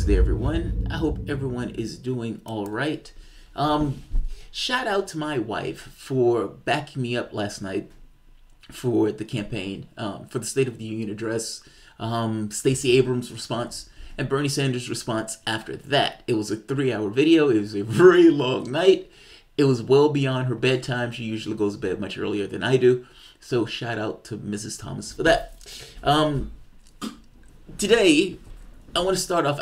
Wednesday, everyone. I hope everyone is doing all right. Shout out to my wife for backing me up last night for the campaign, for the State of the Union address, Stacey Abrams' response, and Bernie Sanders' response after that. It was a 3-hour video. It was a very long night. It was well beyond her bedtime. She usually goes to bed much earlier than I do. So shout out to Mrs. Thomas for that. Today, I want to start off.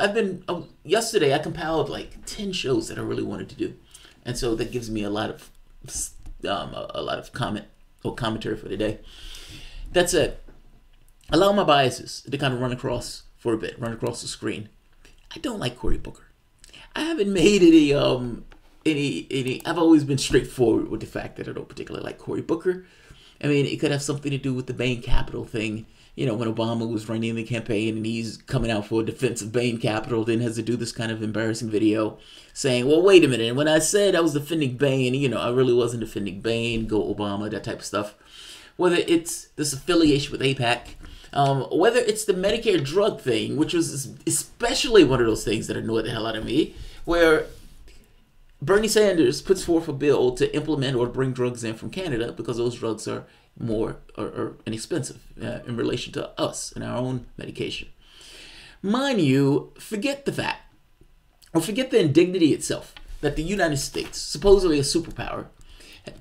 Yesterday I compiled like 10 shows that I really wanted to do, and so that gives me a lot of commentary for the day. That's it. Allow my biases to kind of run across for a bit, run across the screen. I don't like Cory Booker. I haven't made any. I've always been straightforward with the fact that I don't particularly like Cory Booker. I mean, it could have something to do with the Bain Capital thing. You know, when Obama was running the campaign and he's coming out for a defense of Bain Capital, then has to do this kind of embarrassing video saying, well, wait a minute. When I said I was defending Bain, you know, I really wasn't defending Bain, go Obama, that type of stuff. Whether it's this affiliation with AIPAC, whether it's the Medicare drug thing, which was especially one of those things that annoyed the hell out of me, where Bernie Sanders puts forth a bill to implement or bring drugs in from Canada because those drugs are more or inexpensive in relation to us and our own medication. Mind you, forget the fact, or forget the indignity itself, that the United States, supposedly a superpower,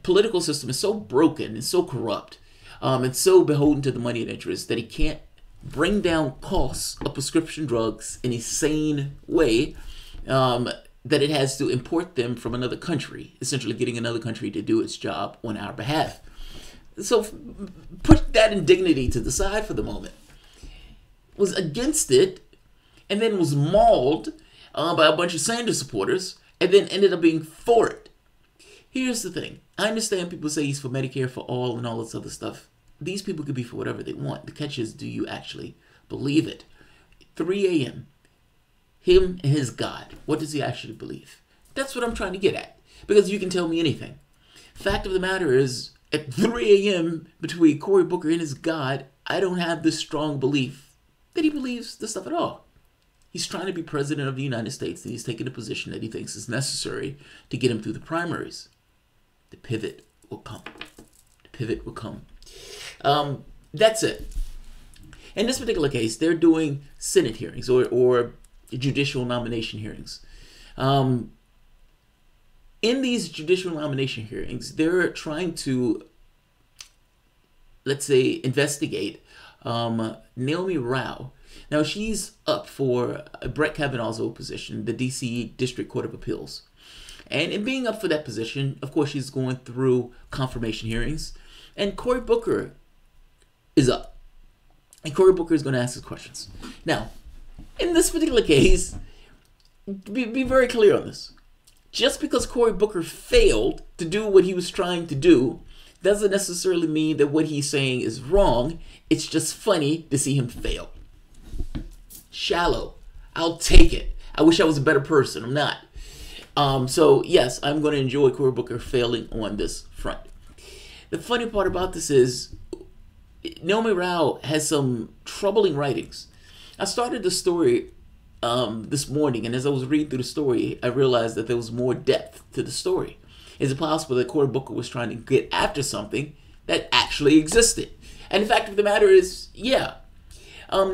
political system is so broken and so corrupt and so beholden to the money and interest that he can't bring down costs of prescription drugs in a sane way, that it has to import them from another country, essentially getting another country to do its job on our behalf. So put that indignity to the side for the moment. Was against it, and then was mauled by a bunch of Sanders supporters, and then ended up being for it. Here's the thing. I understand people say he's for Medicare for all and all this other stuff. These people could be for whatever they want. The catch is, do you actually believe it? 3 a.m. Him and his God. What does he actually believe? That's what I'm trying to get at. Because you can tell me anything. Fact of the matter is, at 3 a.m. between Cory Booker and his God, I don't have this strong belief that he believes this stuff at all. He's trying to be president of the United States, and he's taking a position that he thinks is necessary to get him through the primaries. The pivot will come. The pivot will come. That's it. In this particular case, they're doing Senate hearings or judicial nomination hearings. In these judicial nomination hearings, they're trying to, let's say, investigate Naomi Rao. Now, she's up for Brett Kavanaugh's old position, the D.C. District Court of Appeals. And in being up for that position, of course, she's going through confirmation hearings. And Cory Booker is up. And Cory Booker is going to ask his questions. Now, in this particular case, be very clear on this. Just because Cory Booker failed to do what he was trying to do doesn't necessarily mean that what he's saying is wrong. It's just funny to see him fail. Shallow. I'll take it. I wish I was a better person. I'm not. So, yes, I'm going to enjoy Cory Booker failing on this front. The funny part about this is Naomi Rao has some troubling writings. I started the story this morning, and as I was reading through the story, I realized that there was more depth to the story. Is it possible that Cory Booker was trying to get after something that actually existed? And the fact of the matter is, yeah. Her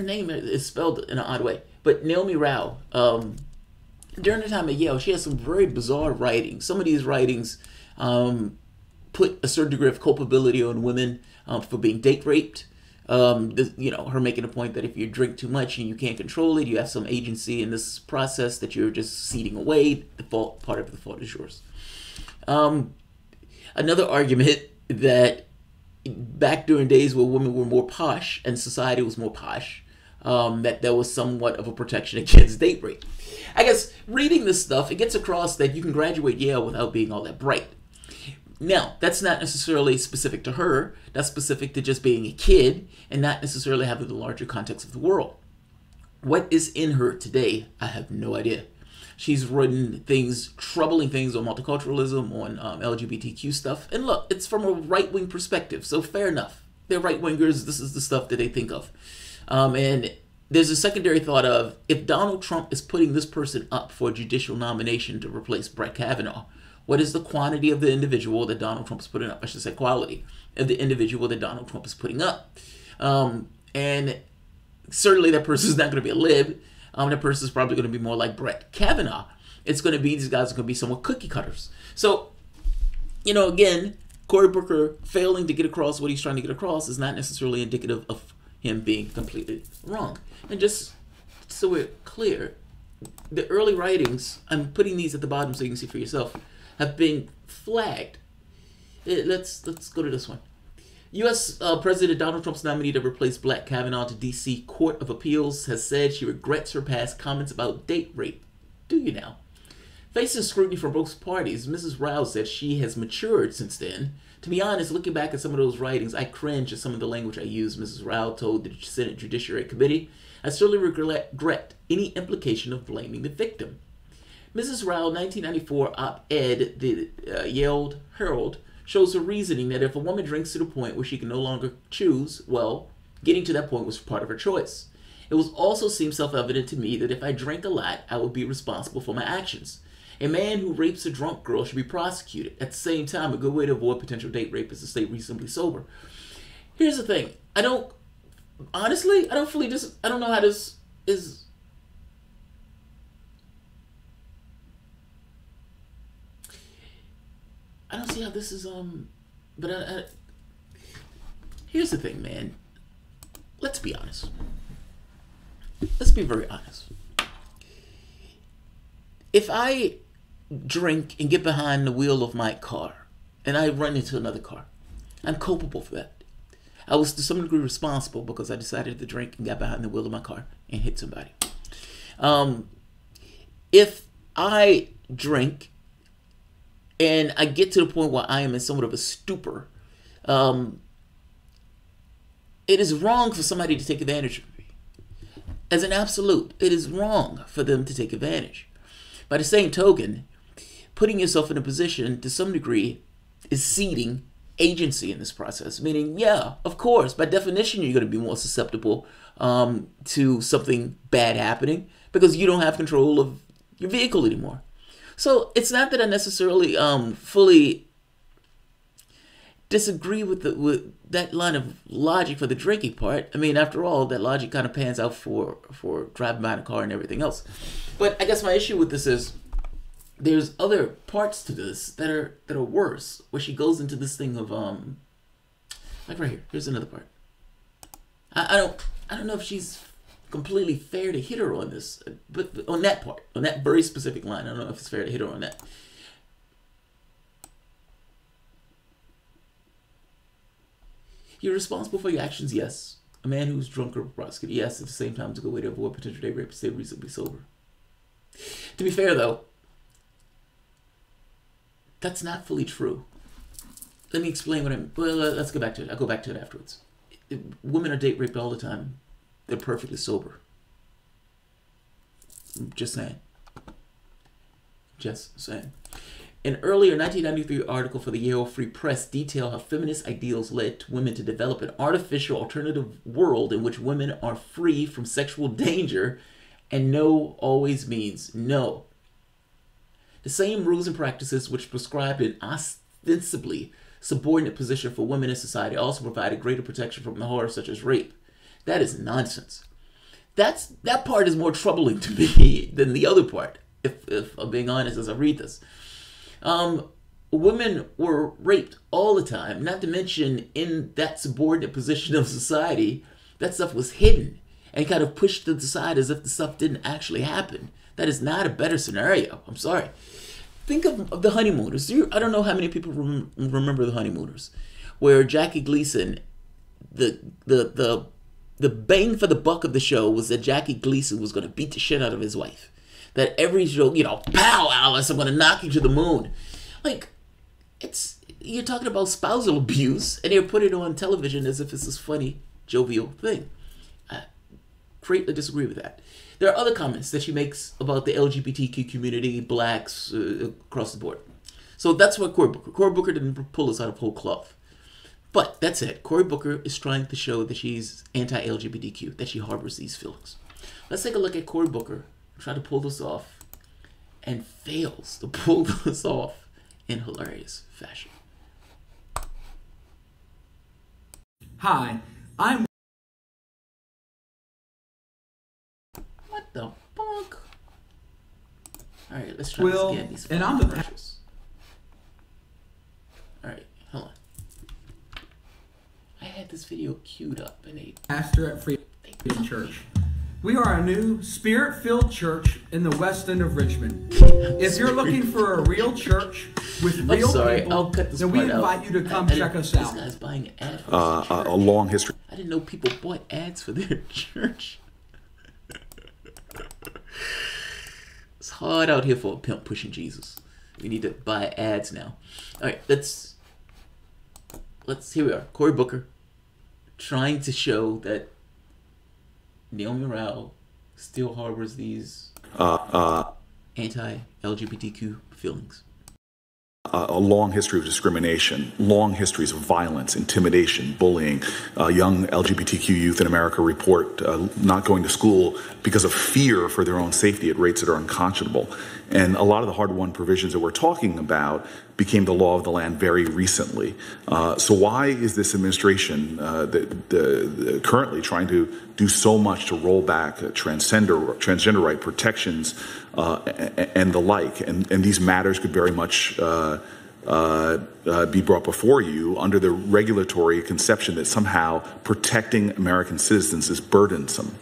name is spelled in an odd way, but Naomi Rao, during the time of Yale, she has some very bizarre writings. Some of these writings put a certain degree of culpability on women for being date raped. Her making a point that if you drink too much and you can't control it, you have some agency in this process that you're just ceding away. Part of the fault is yours. Another argument that back during days where women were more posh and society was more posh, that there was somewhat of a protection against date rape. I guess reading this stuff, it gets across that you can graduate Yale without being all that bright. Now, that's not necessarily specific to her. That's specific to just being a kid and not necessarily having the larger context of the world. What is in her today, I have no idea. She's written things, troubling things on multiculturalism, on LGBTQ stuff. And look, it's from a right-wing perspective, so fair enough. They're right-wingers. This is the stuff that they think of. And there's a secondary thought of, if Donald Trump is putting this person up for a judicial nomination to replace Brett Kavanaugh, what is the quantity of the individual that Donald Trump is putting up? I should say quality of the individual that Donald Trump is putting up. And certainly that person is not going to be a lib. That person is probably going to be more like Brett Kavanaugh. It's going to be, these guys are going to be somewhat cookie cutters. So, again, Cory Booker failing to get across what he's trying to get across is not necessarily indicative of him being completely wrong. And just so we're clear, the early writings, I'm putting these at the bottom so you can see for yourself, have been flagged. Let's go to this one. U.S. President Donald Trump's nominee to replace Brett Kavanaugh to D.C. Court of Appeals has said she regrets her past comments about date rape. Do you now? Facing scrutiny from both parties, Mrs. Rao said she has matured since then. To be honest, looking back at some of those writings, I cringe at some of the language I used, Mrs. Rao told the Senate Judiciary Committee. I certainly regret any implication of blaming the victim. Mrs. Rao, 1994 op-ed, the Yale Herald, shows her reasoning that if a woman drinks to the point where she can no longer choose, well, getting to that point was part of her choice. It was also seemed self-evident to me that if I drank a lot, I would be responsible for my actions. A man who rapes a drunk girl should be prosecuted. At the same time, a good way to avoid potential date rape is to stay reasonably sober. Here's the thing. I don't know how this is. I don't see how this is, but here's the thing, man. Let's be honest. Let's be very honest. If I drink and get behind the wheel of my car and I run into another car, I'm culpable for that. I was to some degree responsible because I decided to drink and got behind the wheel of my car and hit somebody. If I drink and I get to the point where I am in somewhat of a stupor, it is wrong for somebody to take advantage of me. As an absolute, it is wrong for them to take advantage. By the same token, putting yourself in a position to some degree is ceding agency in this process. Meaning, yeah, of course, by definition, you're going to be more susceptible to something bad happening because you don't have control of your vehicle anymore. So it's not that I necessarily fully disagree with that line of logic for the drinking part. I mean, after all, that logic kind of pans out for driving behind a car and everything else. But I guess my issue with this is there's other parts to this that are worse, where she goes into this thing of like right here. Here's another part. I don't know if she's completely fair to hit her on this, but on that part, on that very specific line, I don't know if it's fair to hit her on that. You're responsible for your actions, yes. A man who's drunk or prosecuted, yes. At the same time, it's a good way to avoid potential date rape, stay reasonably sober. To be fair, though, that's not fully true. Let me explain what I'm... Well, let's go back to it. I'll go back to it afterwards. Women are date raped all the time. They're perfectly sober. Just saying. Just saying. An earlier 1993 article for the Yale Free Press detailed how feminist ideals led to women to develop an artificial alternative world in which women are free from sexual danger, and no always means no. The same rules and practices which prescribed an ostensibly subordinate position for women in society also provided greater protection from the horrors such as rape. That is nonsense. That part is more troubling to me than the other part, if I'm being honest as I read this. Women were raped all the time, not to mention in that subordinate position of society, that stuff was hidden and kind of pushed to the side as if the stuff didn't actually happen. That is not a better scenario. I'm sorry. Think of the Honeymooners. I don't know how many people remember the Honeymooners, where Jackie Gleason, the bang for the buck of the show was that Jackie Gleason was going to beat the shit out of his wife. That every show, pow, Alice, I'm going to knock you to the moon. Like, you're talking about spousal abuse, and they're putting it on television as if it's this funny, jovial thing. I greatly disagree with that. There are other comments that she makes about the LGBTQ community, blacks, across the board. So that's what Cory Booker didn't pull us out of whole cloth. But that said, Cory Booker is trying to show that she's anti-LGBTQ, that she harbors these feelings. Let's take a look at Cory Booker try to pull this off and fails to pull this off in hilarious fashion. Hi, I'm... What the fuck? Alright, let's try this again. These and I'm the... Alright, hold on. I had this video queued up and they... pastor at Freedom Church. We are a new spirit-filled church in the west end of Richmond. If you're looking for a real church with real people, I'll cut this then we invite you to come check us out. This guy's buying an ad for his church. A long history. I didn't know people bought ads for their church. It's hard out here for a pimp pushing Jesus. We need to buy ads now. All right, let's here we are. Cory Booker trying to show that Naomi Rowell still harbors these anti-LGBTQ feelings. A long history of discrimination, long histories of violence, intimidation, bullying. Young LGBTQ youth in America report not going to school because of fear for their own safety at rates that are unconscionable. And a lot of the hard-won provisions that we're talking about became the law of the land very recently. So why is this administration currently trying to do so much to roll back transgender right protections and the like? And these matters could very much be brought before you under the regulatory conception that somehow protecting American citizens is burdensome.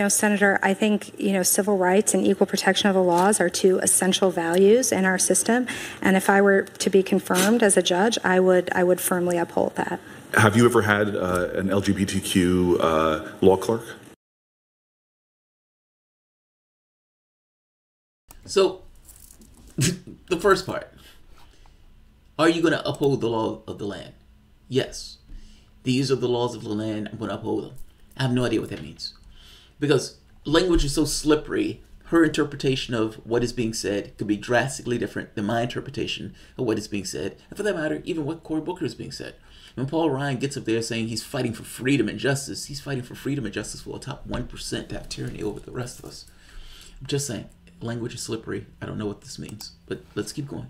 Senator, I think, civil rights and equal protection of the laws are two essential values in our system. And if I were to be confirmed as a judge, I would firmly uphold that. Have you ever had an LGBTQ law clerk? So, the first part. Are you going to uphold the law of the land? Yes. These are the laws of the land. I'm going to uphold them. I have no idea what that means. Because language is so slippery, her interpretation of what is being said could be drastically different than my interpretation of what is being said. And for that matter, even what Cory Booker is being said. When Paul Ryan gets up there saying he's fighting for freedom and justice, he's fighting for freedom and justice for the top 1% to have tyranny over the rest of us. I'm just saying, language is slippery. I don't know what this means, but let's keep going.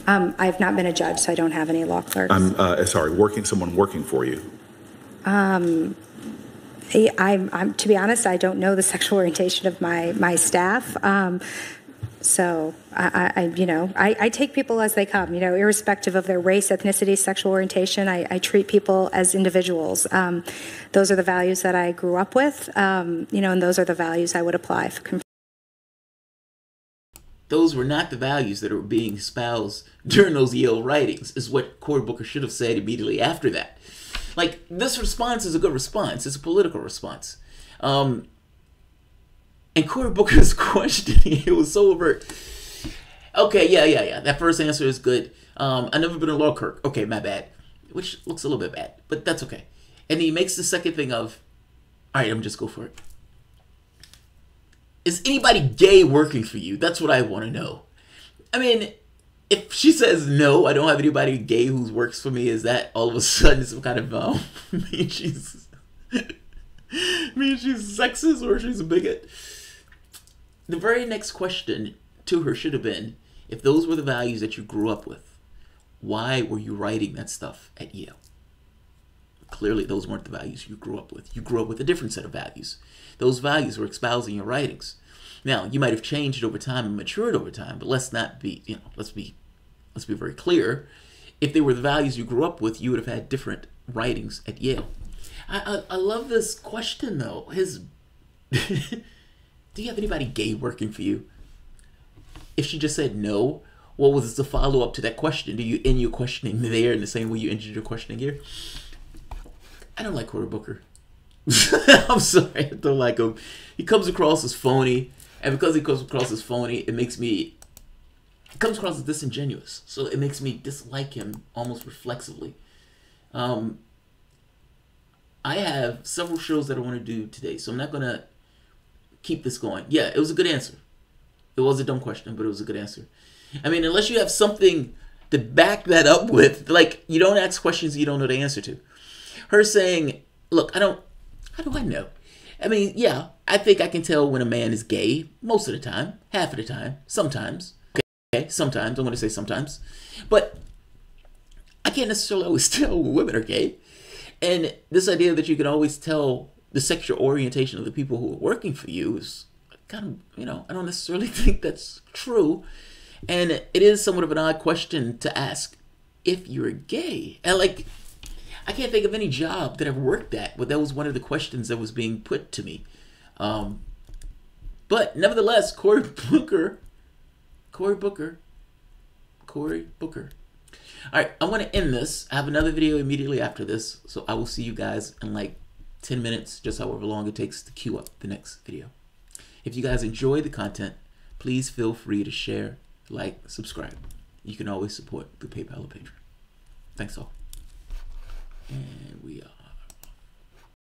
I've not been a judge, so I don't have any law clerks. I'm sorry, someone working for you. I'm to be honest, I don't know the sexual orientation of my staff. So I take people as they come, irrespective of their race, ethnicity, sexual orientation. I treat people as individuals. Those are the values that I grew up with, and those are the values I would apply. Those were not the values that were being espoused during those Yale writings, is what Cory Booker should have said immediately after that. Like, this response is a good response. It's a political response. And Cory Booker's questioning, it was so overt. Okay, yeah. That first answer is good. I've never been a law clerk. Okay, my bad. Which looks a little bit bad, but that's okay. And he makes the second thing of, all right, I'm just go for it. Is anybody gay working for you? That's what I want to know. I mean, if she says no, I don't have anybody gay who works for me, is that all of a sudden some kind of mean she's sexist or she's a bigot? The very next question to her should have been, if those were the values that you grew up with, why were you writing that stuff at Yale? Clearly, those weren't the values you grew up with. You grew up with a different set of values. Those values were espoused in your writings. Now, you might have changed over time and matured over time, but let's be very clear. If they were the values you grew up with, you would have had different writings at Yale. I love this question, though. Do you have anybody gay working for you? If she just said no, what was the follow-up to that question? Do you end your questioning there in the same way you ended your questioning here? I don't like Cory Booker. I'm sorry, I don't like him. He comes across as phony, and because he comes across as phony, it comes across as disingenuous. So it makes me dislike him almost reflexively. I have several shows that I want to do today, so I'm not going to keep this going. Yeah, it was a good answer. It was a dumb question, but it was a good answer. I mean, unless you have something to back that up with. Like, you don't ask questions you don't know the answer to. Her saying, look, how do I know? I mean, yeah, I think I can tell when a man is gay most of the time, half of the time, sometimes. Okay, sometimes, I'm going to say sometimes. But I can't necessarily always tell when women are gay. And this idea that you can always tell the sexual orientation of the people who are working for you is kind of, I don't necessarily think that's true. And it is somewhat of an odd question to ask if you're gay. And like, I can't think of any job that I've worked at where that was one of the questions that was being put to me. But nevertheless, Cory Booker. All right, I'm going to end this. I have another video immediately after this, so I will see you guys in like 10 minutes, just however long it takes to queue up the next video. If you guys enjoy the content, please feel free to share, like, subscribe. You can always support through PayPal or Patreon. Thanks all. And